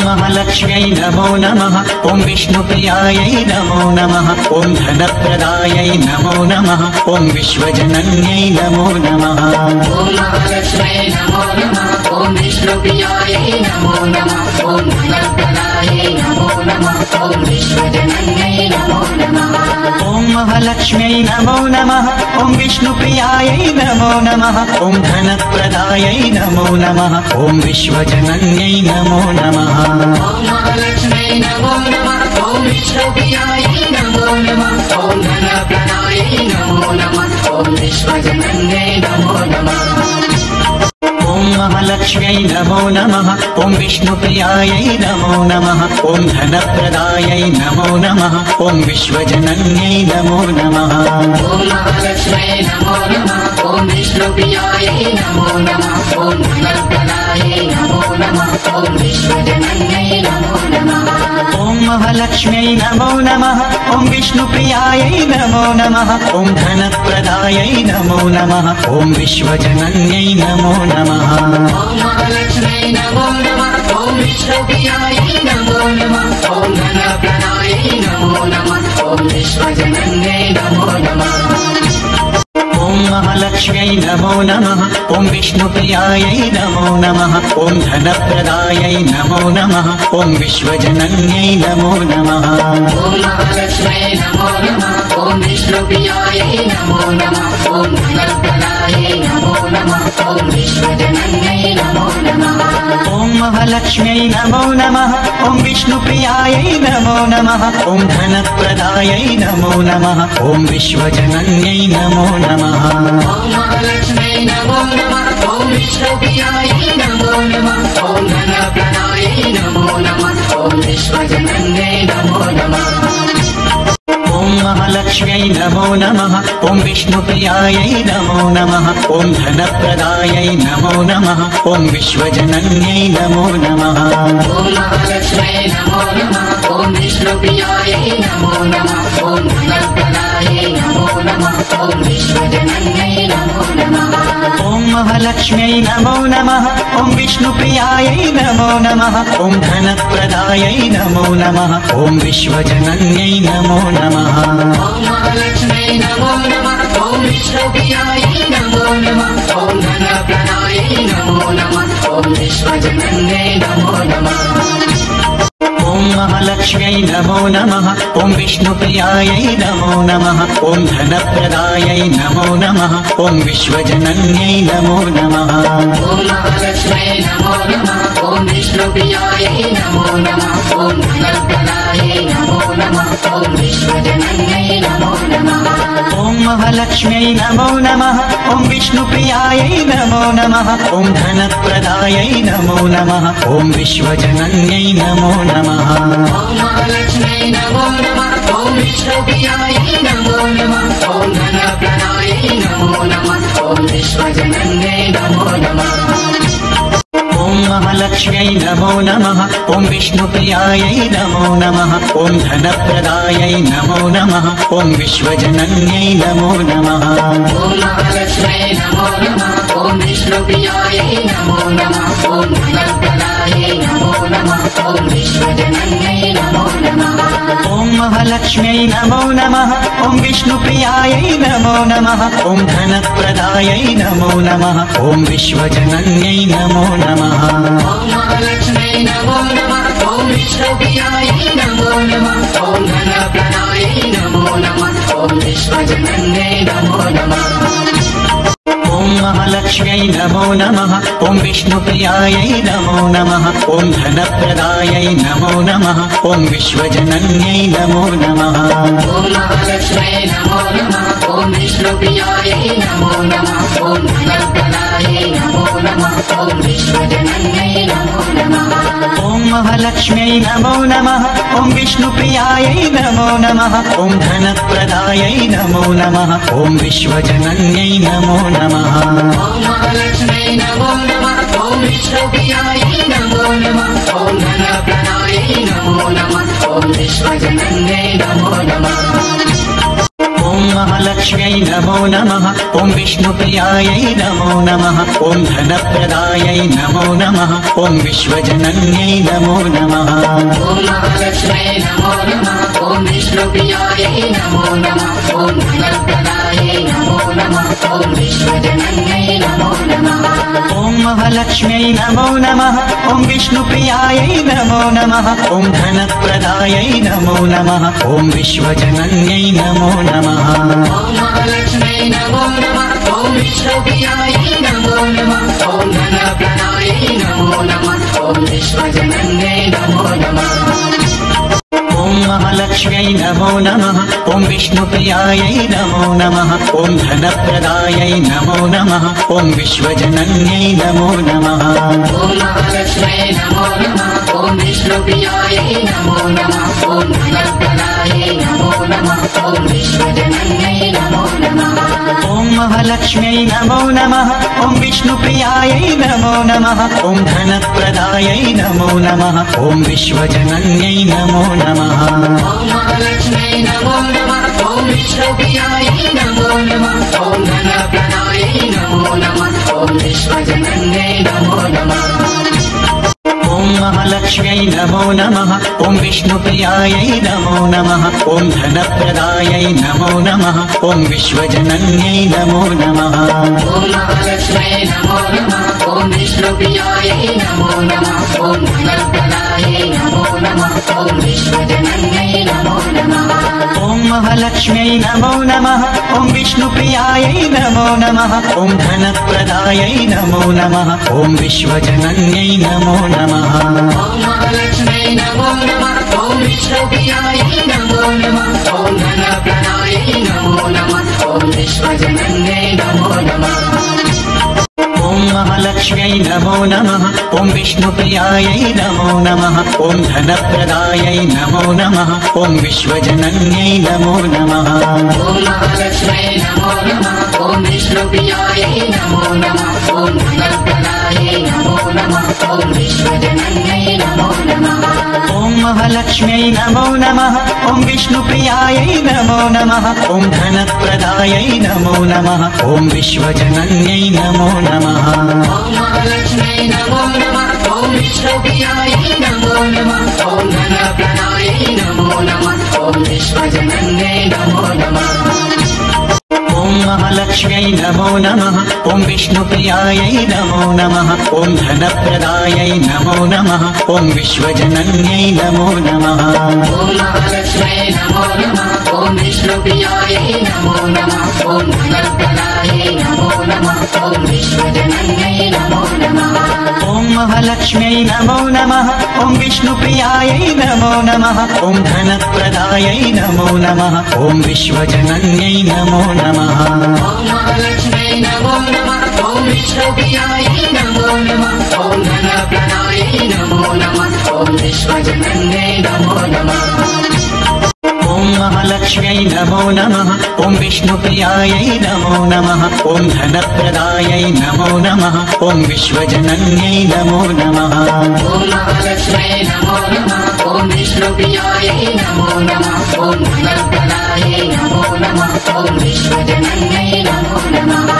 महालक्ष्म्यै नमो नमः। ॐ विष्णुप्रियायै नमो नमः। ॐ धनप्रदायै नमो नमः। ॐ विश्वजनन्यै नमो नमः। ॐ महालक्ष्म्यै नमो नमः। ॐ विष्णुप्रियायै नमो नमः। ॐ धनप्रदायै नमो नमः। ॐ विश्वजनन्यै नमो नमः। ॐ महालक्ष्म्यै नमो नमः। ॐ विष्णुप्रियायै नमो नमः। ॐ धनप्रदायै नमो नमः। ॐ विश्वजनन्यै नमो नमः। ॐ महालक्ष्म्यै नमो नमः। ॐ विष्णुप्रियायै नमो नमः। ॐ धनप्रदायै नमो नमः। ॐ विश्वजनन्यै नमो नमः। ॐ महालक्ष्म्यै नमो नमः। ॐ विष्णुप्रियायै नमो नमः। ॐ धनप्रदायै नमो नमः। ॐ विश्वजनन्यै नमो नमः। ॐ महालक्ष्म्यै नमो नमः। ॐ विष्णुप्रियायै नमो नमः। ॐ धनप्रदायै नमो नमः। ॐ विश्वजनन्यै नमो नमः। ॐ महालक्ष्म्यै नमो नमः। ॐ विष्णुप्रियायै नमो नमः। ॐ धनप्रदायै नमो नमः। ॐ विश्वजनन्यै नमो नमः। ॐ महालक्ष्म्यै नमो नमः। ॐ विष्णुप्रियायै नमो नमः। ॐ धनप्रदायै नमो नमः। ॐ विश्वजनन्यै नमो नमः। ॐ महालक्ष्म्यै नमो नमः। ॐ विष्णुप्रियायै नमो नमः। ॐ धनप्रदायै नमो नमः। ॐ विश्वजनन्यै नमो नमः। ॐ महालक्ष्म्यै नमो नमः। ॐ विष्णुप्रियायै नमो नमः। ॐ धनप्रदायै नमो नमः। ॐ विश्वजनन्यै नमो नमः। ॐ महालक्ष्म्यै नमो नमः। ॐ विष्णुप्रियायै नमो नमः। ॐ धनप्रदायै नमो नमः। ॐ विश्वजनन्यै नमो नमः। ॐ महालक्ष्म्यै नमो नमः। ॐ विष्णुप्रियायै नमो नमः। ॐ धनप्रदायै नमो नमः। ॐ विश्वजनन्यै नमो नमः। ॐ महालक्ष्म्यै नमो नमः। ॐ विष्णुप्रियायै नमो नमः। ॐ धनप्रदायै नमो नमः। ॐ विश्वजनन्यै नमो नमः। ॐ महालक्ष्म्यै नमो नमः। ॐ विष्णुप्रियायै नमो नमः। ॐ धनप्रदायै नमो नमः। ॐ विश्वजनन्यै नमो नमः। ॐ महालक्ष्म्यै नमो नमः। ॐ विष्णुप्रियायै नमो नमः। ॐ धनप्रदायै नमो नमः। ॐ विश्वजनन्यै नमो नमः। ॐ महालक्ष्म्यै नमो नमः। ॐ विष्णुप्रियायै नमो नमः। ॐ धनप्रदायै नमो नमः। ॐ विश्वजनन्यै नमो नमः। ॐ महालक्ष्म्यै नमो नमः। ॐ विष्णुप्रियायै नमो नमः। ॐ धनप्रदायै नमो नमः। ॐ विश्वजनन्यै नमो नमः। ॐ महालक्ष्म्यै नमो नमः। ॐ विष्णुप्रियायै नमो नमः। ॐ धनप्रदायै नमो नमः। ॐ विश्वजनन्यै नमो नमः। ॐ महालक्ष्म्यै नमो नमः। ॐ विष्णुप्रियायै नमो नमः। ॐ धनप्रदायै नमो नमः। ॐ विश्वजनन्यै नमो नमः। ॐ महालक्ष्म्यै नमो नमः। ॐ विष्णुप्रियायै नमो नमः। ॐ धनप्रदायै नमो नमः। ॐ विश्वजनन्यै नमो नमः। ॐ महालक्ष्म्यै नमो नमः। ॐ विष्णुप्रियायै नमो नमः। ॐ धनप्रदायै नमो नमः। ॐ विश्वजनन्यै नमो नमः। ॐ महालक्ष्म्यै नमो नमः। ॐ विष्णुप्रियायै नमो नमः। ॐ धनप्रदायै नमो नमः। ॐ विश्वजनन्यै नमो नमः। ॐ महालक्ष्म्यै नमो नमः। ॐ विष्णुप्रियायै नमो नमः। ॐ धनप्रदायै नमो नमः। ॐ विश्वजनन्यै नमो नमः। ॐ महालक्ष्म्यै नमो नमः। ॐ विष्णुप्रियायै नमो नमः। ॐ धनप्रदायै नमो नमः। ॐ विश्वजनन्यै नमो नमः। ॐ महालक्ष्म्यै नमो नमः। ॐ विष्णुप्रियायै नमो नमः। ॐ धनप्रदायै नमो नमः। ॐ विश्वजनन्यै नमो नमः। ॐ महालक्ष्म्यै नमो नमः। ॐ विष्णुप्रियायै नमो नमः। ॐ धनप्रदायै नमो नमः। ॐ विश्वजनन्यै नमो नमः। ॐ महालक्ष्म्यै नमो नमः। ॐ विष्णुप्रियायै नमो नमः। ॐ धनप्रदायै नमो नमः। ॐ विश्वजनन्यै नमो नमः। ॐ महालक्ष्म्यै नमो नमः। ॐ विष्णुप्रियायै नमो नमः। ॐ धनप्रदायै नमो नमः। ॐ विश्वजनन्यै नमो नमः। ॐ महालक्ष्म्यै नमो नमः ॐ विष्णुप्रियायै नमो नमः ॐ धनप्रदायै नमो नमः ॐ विश्वजनन्यै नमो नमः ॐ महालक्ष्म्यै नमो नमः ॐ विष्णुप्रियायै नमो नमः ॐ धनप्रदायै नमो नमः ॐ विश्वजनन्यै नमो नमः ॐ महालक्ष्म्यै नमो नमः ॐ विष्णुप्रियायै नमो नमः ॐ धनप्रदायै नमो नमः ॐ विश्वजनन्यै नमो नमः ॐ महालक्ष्म्यै नमो नमः ॐ विष्णुप्रियायै नमो नमः ॐ धनप्रदायै नमो नमः ॐ विश्वजनन्यै नमो नमः ॐ महालक्ष्म्यै नमो नमः ॐ विष्णुप्रियायै नमो नमः ॐ धनप्रदायै नमो नमः ॐ विश्वजनन्यै नमो नमः ॐ महालक्ष्म्यै नमो नमः ॐ विष्णुप्रियायै नमो नमः ॐ धनप्रदायै नमो नमः ॐ विश्वजनन्यै नमो नमः ॐ महालक्ष्म्यै नमो नमः ॐ विष्णुप्रियायै नमो नमः ॐ धनप्रदायै नमो नमः ॐ विश्वजनन्यै नमो नमः ॐ महालक्ष्म्यै नमो नमः ॐ विष्णुप्रियायै नमो नमः ॐ धनप्रदायै नमो नमः ॐ विश्वजनन्यै नमो नमः ॐ महालक्ष्म्यै नमो नमः ॐ विष्णुप्रियायै नमो नमः ॐ धनप्रदायै नमो नमः ॐ विश्वजनन्यै नमो नमः ॐ महालक्ष्म्यै नमो नमः ॐ विष्णुप्रियायै नमो नमः ॐ धनप्रदायै नमो नमः ॐ विश्वजनन्यै नमो नमः ॐ महालक्ष्म्यै नमो नमः ॐ विष्णुप्रियायै नमो नमः ॐ धनप्रदायै नमो नमः ॐ विश्वजनन्यै नमो नमः ॐ महालक्ष्म्यै नमो नमः ॐ विष्णुप्रियायै नमो नमः ॐ धनप्रदायै नमो नमः ॐ विश्वजनन्यै नमो नमः ॐ महालक्ष्म्यै नमो नमः ॐ विष्णुप्रियायै नमो नमः ॐ धनप्रदायै नमो नमः ॐ विश्वजनन्यै नमो नमः ॐ महालक्ष्म्यै नमो नमः ॐ विष्णुप्रियायै नमो नमः ॐ धनप्रदायै नमो नमः ॐ विश्वजनन्यै नमो नमः ॐ महालक्ष्म्यै नमो नमः ॐ विष्णुप्रियायै नमो नमः ॐ धनप्रदायै नमो नमः ॐ विश्वजनन्यै नमो नमः ॐ महालक्ष्म्यै नमो नमः ॐ विष्णुप्रियायै नमो नमः ॐ धनप्रदायै नमो नमः ॐ विश्वजनन्यै नमो नमः ॐ महालक्ष्म्यै नमो नमः ॐ विष्णुप्रियायै नमो नमः ॐ धनप्रदायै नमो नमः ॐ विश्वजनन्यै नमो नमः ॐ महालक्ष्म्यै नमो नमः ॐ विष्णुप्रियायै नमो नमः ॐ धनप्रदायै नमो नमः ॐ विश्वजनन्यै नमो नमः ॐ महालक्ष्म्यै नमो नमः ॐ विष्णुप्रियायै नमो नमः ॐ धनप्रदायै नमो नमः ॐ विश्वजनन्यै नमो नमः ॐ महालक्ष्म्यै नमो नमः ॐ विष्णुप्रियायै नमो नमः ॐ धनप्रदायै नमो नमः ॐ विश्वजनन्यै नमो नमः ॐ महालक्ष्म्यै नमो नमः ॐ विष्णुप्रियायै नमो नमः ॐ धनप्रदायै नमो नमः ॐ विश्वजनन्यै नमो नमः ॐ महालक्ष्म्यै नमो नमः ॐ विष्णुप्रियायै नमो नमः ॐ धनप्रदायै नमो नमः ॐ विश्वजनन्यै नमो नमः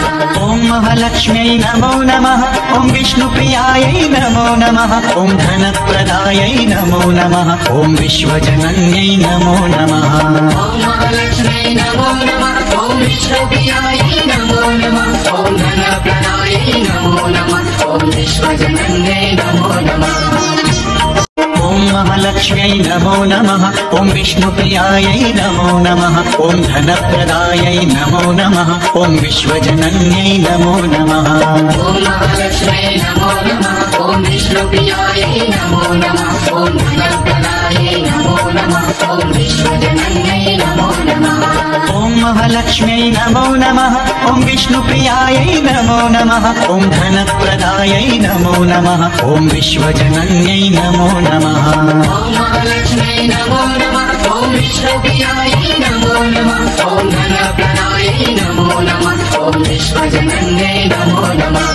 ॐ महालक्ष्म्यै नमो नमः ॐ विष्णुप्रियायै नमो नमः ॐ धनप्रदायै नमो नमः ॐ विश्वजनन्यै नमो नमः ॐ महालक्ष्म्यै नमो नमः ॐ विष्णुप्रियायै नमो नमः ॐ धनप्रदायै नमो नमः ॐ विश्वजनन्यै नमो नमः ॐ महालक्ष्म्यै नमो नमः ॐ विष्णुप्रियायै नमो नमः ॐ धनप्रदायै नमो नमः ॐ विश्वजनन्यै नमो नमः ॐ महालक्ष्म्यै नमो नमः ॐ विष्णुप्रियायै नमो नमः ॐ धनप्रदायै नमो नमः ॐ विश्वजनन्यै नमो नमः ॐ महालक्ष्म्यै नमो नमः ॐ विष्णुप्रियायै नमो नमः ॐ धनप्रदायै नमो नमः ॐ विश्वजनन्यै नमो नमः ॐ महालक्ष्म्यै नमो नमः ॐ विष्णुप्रियायै नमो नमः ॐ धनप्रदायै नमो नमः ॐ विश्वजनन्यै नमो नमः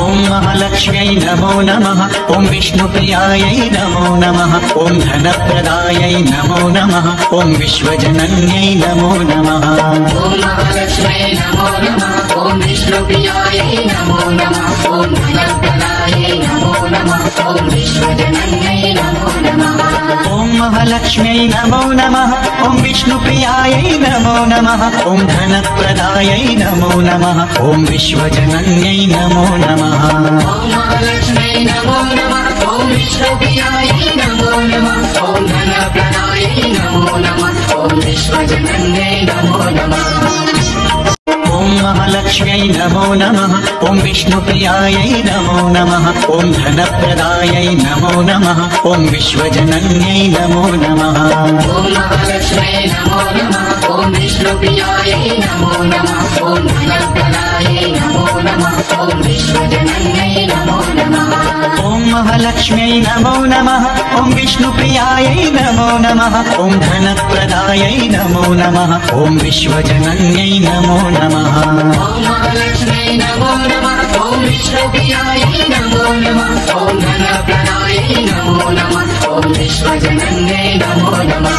ॐ महालक्ष्म्यै नमो नमः ॐ विष्णुप्रियायै नमो नमः ॐ धनप्रदायै नमो नमः ॐ विश्वजनन्यै नमो नमः ॐ महालक्ष्म्यै नमो नमः ॐ विष्णुप्रियायै नमो नमः ॐ धनप्रदायै नमो नमः ॐ विश्वजनन्यै नमो नमः ॐ महालक्ष्म्यै नमो नमः ॐ विष्णुप्रियायै नमो नमः ॐ धनप्रदायै नमो नमः ॐ विश्वजनन्यै नमो नमः ॐ महालक्ष्म्यै नमो नमः ॐ विष्णुप्रियायै नमो नमः ॐ धनप्रदायै नमो नमः ॐ विश्वजनन्यै नमो नमः ॐ महालक्ष्म्यै नमो नमः ॐ विष्णुप्रियायै नमो नमः ॐ धनप्रदायै नमो नमः ॐ विश्वजनन्यै नमो नमः ॐ महालक्ष्म्यै नमो नमः ॐ विष्णुप्रियायै नमो नमः ॐ धनप्रदायै नमो नमः ॐ विश्वजनन्यै नमो नमः ॐ महालक्ष्म्यै नमो नमः ॐ विष्णुप्रियायै नमो नमः ॐ धनप्रदायै नमो नमः ॐ विश्वजनन्यै नमो नमः ॐ महालक्ष्म्यै नमो नमः ॐ विष्णुप्रियायै नमो नमः ॐ धनप्रदायै नमो नमः ॐ विश्वजनन्यै नमो नमः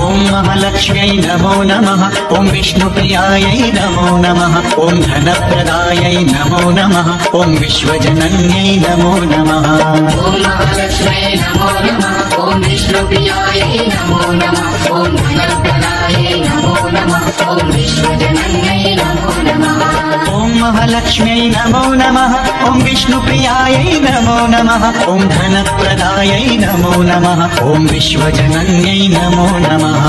ॐ महालक्ष्म्यै नमो नमः ॐ विष्णुप्रियायै नमो नमः ॐ धनप्रदायै नमो नमः ॐ विश्वजनन्यै नमो नमः ॐ महालक्ष्म्यै नमो नमः ॐ विष्णुप्रियायै नमो नमः ॐ धनप्रदायै नमो नमः ॐ विश्वजनन्यै नमो नमः ॐ महालक्ष्म्यै नमो नमः ॐ विष्णुप्रियायै नमो नमः ॐ धनप्रदायै नमो नमः ॐ विश्वजनन्यै नमो नमः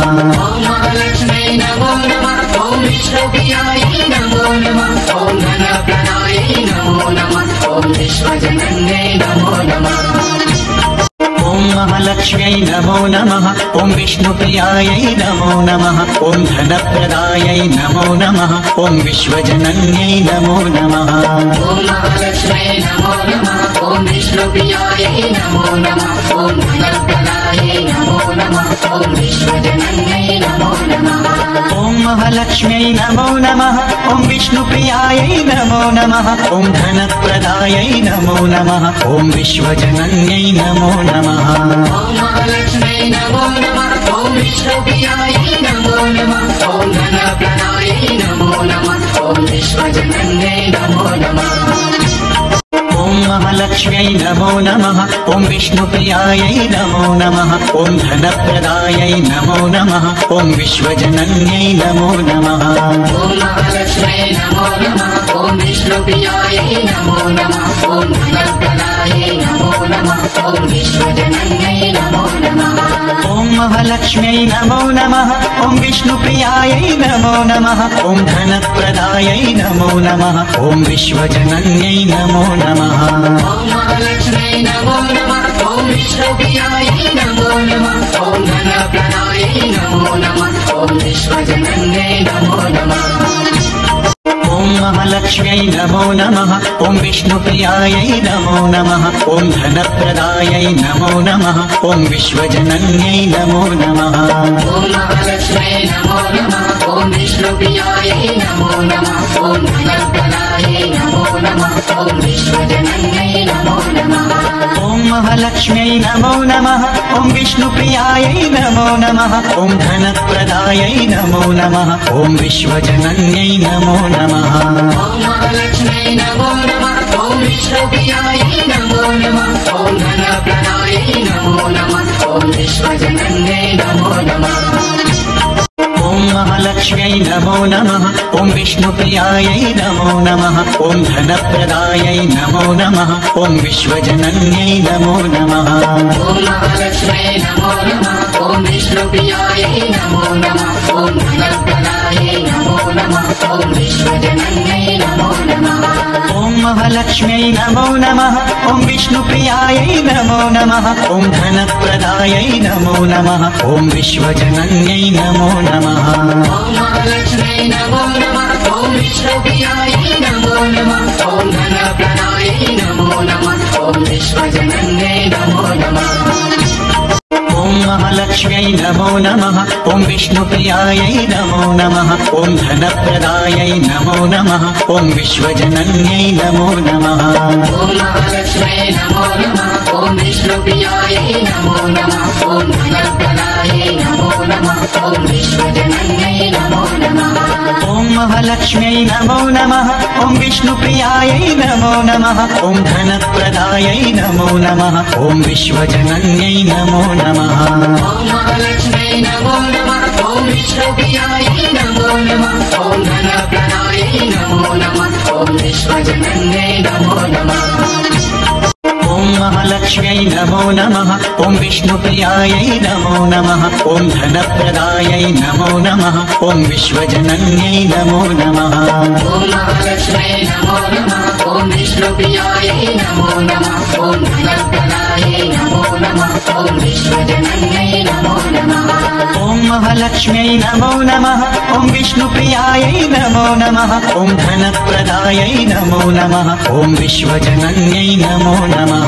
ॐ महालक्ष्म्यै नमो नमः ॐ विष्णुप्रियायै नमो नमः ॐ धनप्रदायै नमो नमः ॐ विश्वजनन्यै नमो नमः ॐ महालक्ष्म्यै नमो नमः ॐ विष्णुप्रियायै नमो नमः ॐ धनप्रदायै नमो नमः ॐ विश्वजनन्यै नमो नमः ॐ महालक्ष्म्यै नमो नमः ॐ विष्णुप्रियायै नमो नमः ॐ धनप्रदायै नमो नमः ॐ विश्वजनन्यै नमो नमः ॐ महालक्ष्म्यै नमो नमः ॐ विष्णुप्रियायै नमो नमः ॐ धनप्रदायै नमो नमः ॐ विश्वजनन्यै नमो नमः ॐ महालक्ष्म्यै नमो नमः ॐ विष्णुप्रियायै नमो नमः ॐ धनप्रदायै नमो नमः ॐ विश्वजनन्यै नमो नमः ॐ महालक्ष्म्यै नमो नमः ॐ विष्णुप्रियायै नमो नमः ॐ धनप्रदायै नमो नमः ॐ विश्वजनन्यै नमो नमः ॐ महालक्ष्म्यै नमो नमः ॐ विष्णुप्रियायै नमो नमः ॐ धनप्रदायै नमो नमः ॐ विश्वजनन्यै नमो नमः ॐ महालक्ष्म्यै नमो नमः ॐ विष्णुप्रियायै नमो नमः ॐ धनप्रदायै नमो नमः ॐ विश्वजनन्यै नमो नमः ॐ महालक्ष्म्यै नमो नमः ॐ विष्णुप्रियायै नमो नमः ॐ धनप्रदायै नमो नमः ॐ विश्वजनन्यै नमो नमः ॐ महालक्ष्म्यै नमो नमः ॐ विष्णुप्रियायै नमो नमः ॐ धनप्रदायै नमो नमः ॐ विश्वजनन्यै नमो नमः ॐ महालक्ष्म्यै नमो नमः ॐ विष्णुप्रियायै नमो नमः ॐ धनप्रदायै नमो नमः ॐ विश्वजनन्यै नमो नमः ॐ महालक्ष्म्यै नमो नमः ॐ विष्णुप्रियायै नमो नमः ॐ धनप्रदायै नमो नमः ॐ विश्वजनन्यै नमो नमः ॐ महालक्ष्म्यै नमो नमः ॐ विष्णुप्रियायै नमो नमः ॐ धनप्रदायै नमो नमः ॐ विश्वजनन्यै नमो नमः ॐ महालक्ष्म्यै नमो नमः ॐ विष्णुप्रियायै नमो नमः ॐ धनप्रदायै नमो नमः ॐ विश्वजनन्यै नमो नमः ॐ महालक्ष्म्यै नमो नमः ॐ विष्णुप्रियायै नमो नमः ॐ धनप्रदायै नमो नमः ॐ विश्वजनन्यै नमो नमः ॐ महालक्ष्म्यै नमो नमः ॐ विष्णुप्रियायै नमो नमः ॐ धनप्रदायै नमो नमः ॐ विश्वजनन्यै नमो नमः ॐ महालक्ष्म्यै नमो नमः ॐ विष्णुप्रियायै नमो नमः ॐ धनप्रदायै नमो नमः ॐ विश्वजनन्यै नमो नमः ॐ ॐ महालक्ष्म्यै नमो नमः ॐ विष्णुप्रियायै नमो नमः ॐ धनप्रदायै नमो नमः ॐ विश्वजनन्यै नमो नमः ॐ महालक्ष्म्यै नमो नमः ॐ विष्णुप्रियायै नमो नमः ॐ धनप्रदायै नमो नमः ॐ विश्वजनन्यै नमो नमः ॐ महालक्ष्म्यै नमो नमः ॐ विष्णुप्रियायै नमो नमः ॐ धनप्रदायै नमो नमः ॐ विश्वजनन्यै नमो नमः ॐ महालक्ष्म्यै नमो नमः ॐ विष्णुप्रियायै नमो नमः ॐ धनप्रदायै नमो नमः ॐ विश्वजनन्यै नमो नमः ॐ महालक्ष्म्यै नमो नमः ॐ विष्णुप्रियायै नमो नमः ॐ धनप्रदायै नमो नमः ॐ विश्वजनन्यै नमो नमः ॐ महालक्ष्म्यै नमो नमः ॐ विष्णुप्रियायै नमो नमः ॐ धनप्रदायै नमो नमः ॐ विश्वजनन्यै नमो नमः ॐ महालक्ष्म्यै नमो नमः ॐ विष्णुप्रियायै नमो नमः ॐ धनप्रदायै नमो नमः ॐ विश्वजनन्यै नमो नमः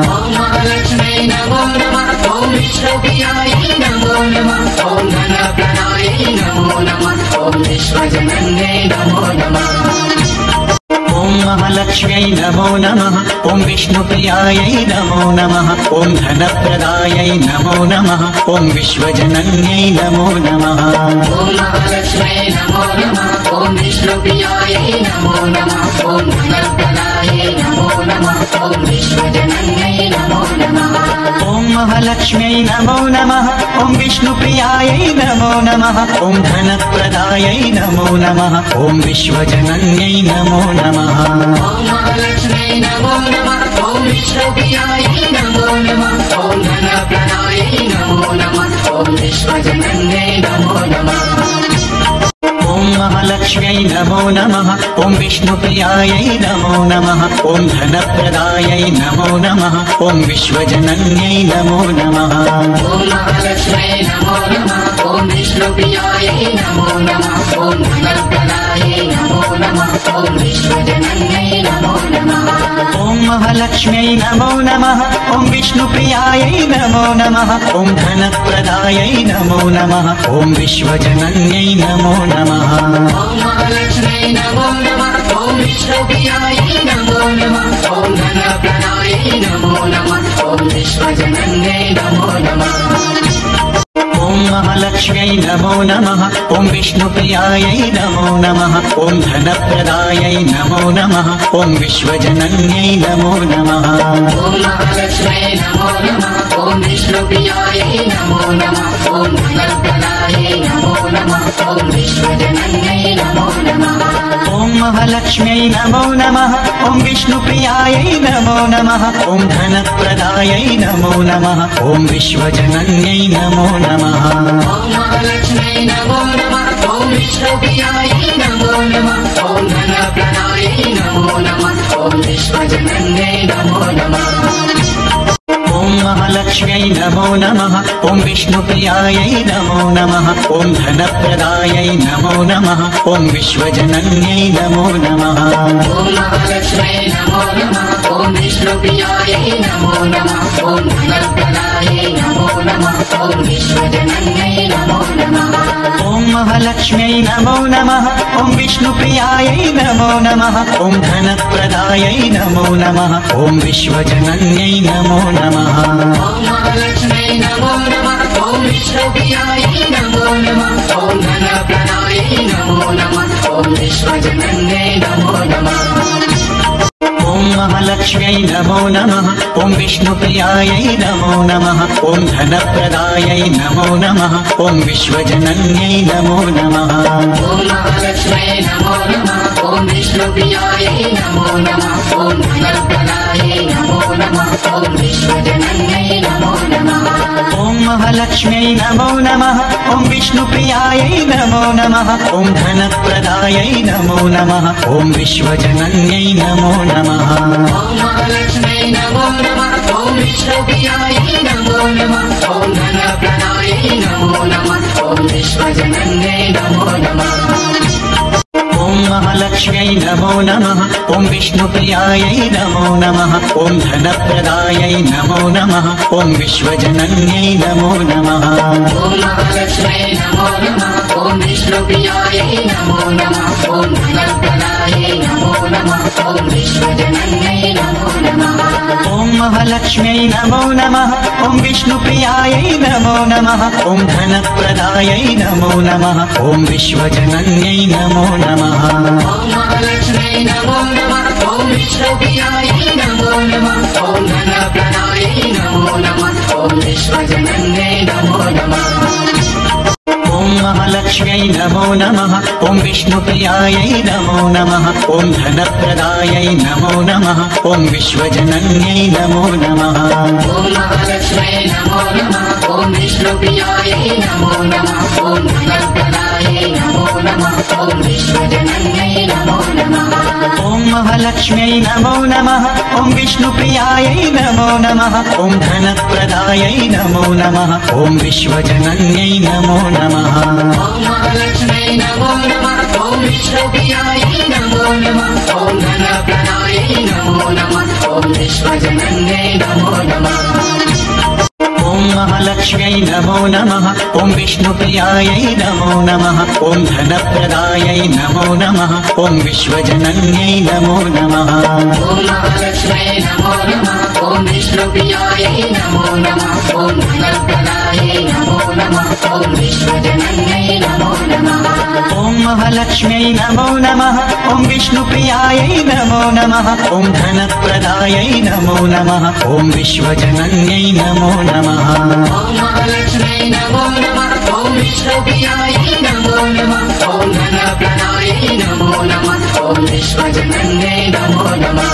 ॐ महालक्ष्म्यै नमो नमः ॐ विष्णुप्रियायै नमो नमः ॐ धनप्रदायै नमो नमः ॐ विश्वजनन्यै नमो नमः ॐ महालक्ष्म्यै नमो नमः ॐ विष्णुप्रियायै नमो नमः ॐ धनप्रदायै नमो नमः ॐ विश्वजनन्यै नमो नमः ॐ महालक्ष्म्यै नमो नमः ॐ विष्णुप्रियायै नमो नमः ॐ धनप्रदायै नमो नमः ॐ विश्वजनन्यै नमो नमः ॐ महालक्ष्म्यै नमो नमः ॐ विष्णुप्रियायै नमो नमः ॐ धनप्रदायै नमो नमः ॐ विश्वजनन्यै नमो नमः ॐ महालक्ष्म्यै नमो नमः ॐ विष्णुप्रियायै नमो नमः ॐ धनप्रदायै नमो नमः ॐ विश्वजनन्यै नमो नमः ॐ महालक्ष्म्यै नमो नमः ॐ विष्णुप्रियायै नमो नमः ॐ धनप्रदायै नमो नमः ॐ विश्वजनन्यै नमो नमः ॐ महालक्ष्म्यै नमो नमः ॐ विष्णुप्रियायै नमो नमः ॐ धनप्रदायै नमो नमः ॐ विश्वजनन्यै नमो नमः ॐ महालक्ष्म्यै नमो नमः ॐ विष्णुप्रियायै नमो नमः ॐ धनप्रदायै नमो नमः ॐ विश्वजनन्यै नमो नमः ॐ महालक्ष्म्यै नमो नमः ॐ विष्णुप्रियायै नमो नमः ॐ धनप्रदायै नमो नमः ॐ विश्वजनन्यै नमो नमः ॐ महालक्ष्म्यै नमो नमः ॐ विष्णुप्रियायै नमो नमः ॐ धनप्रदायै नमो नमः ॐ विश्वजनन्यै नमो नमः ॐ महालक्ष्म्यै नमो नमः ॐ विष्णुप्रियायै नमो नमः ॐ धनप्रदायै नमो नमः ॐ विश्वजनन्यै नमो नमः ॐ महालक्ष्म्यै नमो नमः ॐ विष्णुप्रियायै नमो नमः ॐ धनप्रदायै नमो नमः ॐ विश्वजनन्यै नमो नमः ॐ महालक्ष्म्यै नमो नमः ॐ विष्णुप्रियायै नमो नमः ॐ धनप्रदायै नमो नमः ॐ विश्वजनन्यै नमो नमः ॐ महालक्ष्म्यै नमो नमः ॐ विष्णुप्रियायै नमो नमः ॐ धनप्रदायै नमो नमः ॐ विश्वजनन्यै नमो नमः ॐ महालक्ष्म्यै नमो नमः ॐ विष्णुप्रियायै नमो नमः ॐ धनप्रदायै नमो नमः ॐ विश्वजनन्यै नमो नमः ॐ महालक्ष्म्यै नमो नमः ॐ विष्णुप्रियायै नमो नमः ॐ धनप्रदायै नमो नमः ॐ विश्वजनन्यै नमो नमः ॐ महालक्ष्म्यै नमो नमः ॐ विष्णुप्रियायै नमो नमः ॐ धनप्रदायै नमो नमः ॐ विश्वजनन्यै नमो नमः ॐ महालक्ष्म्यै नमो नमः ॐ विष्णुप्रियायै नमो नमः ॐ धनप्रदायै नमो नमः ॐ विश्वजनन्यै नमो नमः ॐ महालक्ष्म्यै नमो नमः ॐ विष्णुप्रियायै नमो नमः ॐ धनप्रदायै नमो नमः ॐ विश्वजनन्यै नमो नमः ॐ महालक्ष्म्यै नमो नमः ॐ विष्णुप्रियायै नमो नमः ॐ धनप्रदायै नमो नमः ॐ विश्वजनन्यै नमो नमः ॐ महालक्ष्म्यै नमो नमः ॐ विष्णुप्रियायै नमो नमः ॐ धनप्रदायै नमो नमः ॐ विश्वजनन्यै नमो नमः ॐ महालक्ष्म्यै महालक्ष्म्यै नमो नमः। ॐ विष्णुप्रियायै नमो नमः। ॐ धनप्रदायै नमो नमः। ॐ विश्वजनन्यै नमो नमः। ॐ महालक्ष्म्यै नमो नमः। ॐ विष्णुप्रियायै नमो नमः। ॐ धनप्रदायै नमो नमः। ॐ विश्वजनन्यै नमो नमः। ॐ महालक्ष्म्यै नमो नमः। ॐ विष्णुप्रियायै नमो नमः। ॐ धनप्रदायै नमो नमः। ॐ विश्वजनन्यै नमो नमः। ॐ महालक्ष्म्यै नमो नमः। ॐ विष्णुप्रियायै नमो नमः। ॐ धनप्रदायै नमो नमः। ॐ विश्वजनन्यै नमो नमः। ॐ महालक्ष्म्यै नमो नमः। ॐ विष्णुप्रियायै नमो नमः। ॐ धनप्रदायै नमो नमः। ॐ विश्वजनन्यै नमो नमः। ॐ महालक्ष्म्यै नमो नमः। ॐ विष्णुप्रियायै नमो नमः। ॐ धनप्रदायै नमो नमः। ॐ विश्वजनन्यै नमो नमः। ॐ महालक्ष्म्यै नमो नमः। ॐ विष्णुप्रियायै नमो नमः। ॐ धनप्रदायै नमो नमः। ॐ विश्वजनन्यै नमो नमः। ॐ महालक्ष्म्यै नमो नमः। ॐ विष्णुप्रियायै नमो नमः। ॐ धनप्रदायै नमो नमः। ॐ विश्वजनन्यै नमो नमः। ॐ महालक्ष्म्यै नमो नमः। ॐ विष्णुप्रियायै नमो नमः। ॐ धनप्रदायै नमो नमः। ॐ विश्वजनन्यै नमो नमः। ॐ महालक्ष्म्यै नमो नमः। ॐ विष्णुप्रियायै नमो नमः। ॐ धनप्रदायै नमो नमः। ॐ विश्वजनन्यै नमो नमः। ॐ महालक्ष्म्यै नमो नमः। ॐ विष्णुप्रियायै नमो नमः। ॐ धनप्रदायै नमो नमः। ॐ विश्वजनन्यै नमो नमः। ॐ महालक्ष्म्यै नमो नमः। ॐ विष्णुप्रियायै नमो नमः। ॐ धनप्रदायै नमो नमः। ॐ विश्वजनन्यै नमो नमः।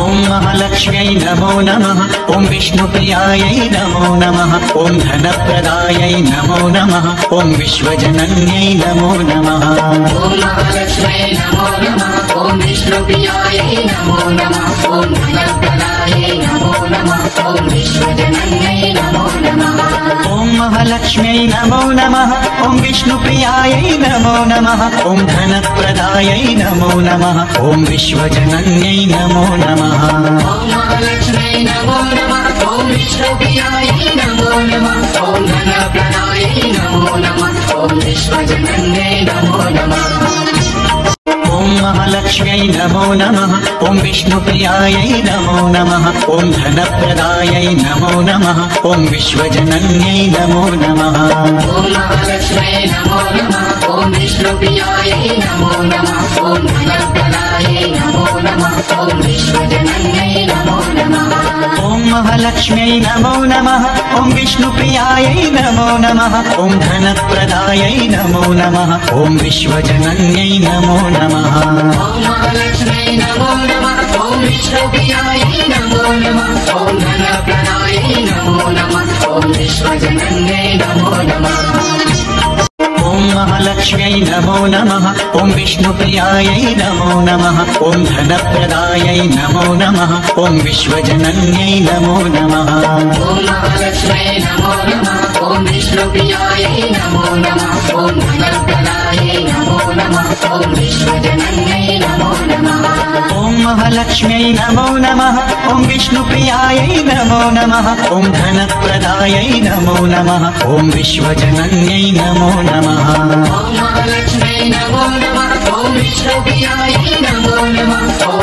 ॐ महालक्ष्म्यै नमो नमः। ॐ विष्णुप्रियायै नमो नमः। ॐ धनप्रदायै नमो नमः। ॐ विश्वजनन्यै नमो नमः। ॐ महालक्ष्म्यै नमो नमः। ॐ विष्णुप्रियायै नमो नमः। ॐ धनप्रदायै नमो नमः। ॐ विश्वजनन्यै नमो नमः। ॐ महालक्ष्म्यै नमो नमः। ॐ विष्णुप्रियायै नमो नमः। ॐ धनप्रदायै नमो नमः। ॐ विश्वजनन्यै नमो नमः। ॐ महालक्ष्म्यै नमो नमः। ॐ विष्णुप्रियायै नमो नमः। ॐ धनप्रदायै नमो नमः। ॐ विश्वजनन्यै नमो नमः। ॐ महालक्ष्म्यै नमो नमः। ॐ विष्णुप्रियायै नमो नमः। ॐ धनप्रदायै नमो नमः। ॐ विश्वजनन्यै नमो नमः। ॐ महालक्ष्म्यै नमो नमः। ॐ विष्णुप्रियायै नमो नमः। ॐ धनप्रदायै नमो नमः। ॐ विश्वजनन्यै नमो नमः। ॐ महालक्ष्म्यै नमो नमः। ॐ विष्णुप्रियायै नमो नमः। ॐ धनप्रदायै नमो नमः। ॐ विश्वजनन्यै नमो नमः। ॐ महालक्ष्म्यै नमो नमः। ॐ विष्णुप्रियायै नमो नमः। ॐ धनप्रदायै नमो नमः। ॐ विश्वजनन्यै नमो नमः। ॐ महालक्ष्म्यै नमो नमः। ॐ विष्णुप्रियायै नमो नमः। ॐ धनप्रदायै नमो नमः। ॐ विश्वजनन्यै नमो नमः। ॐ महालक्ष्म्यै नमो नमः। ॐ विष्णुप्रियायै नमो नमः। ॐ धनप्रदायै नमो नमः। ॐ विश्वजनन्यै नमो नमः। ॐ महालक्ष्म्यै नमो नमः। ॐ विष्णुप्रियायै नमो नमः। ॐ धनप्रदायै नमो नमः। ॐ विश्वजनन्यै नमो नमः। ॐ महालक्ष्म्यै नमो नमः। ॐ विष्णुप्रियायै नमो नमः। ॐ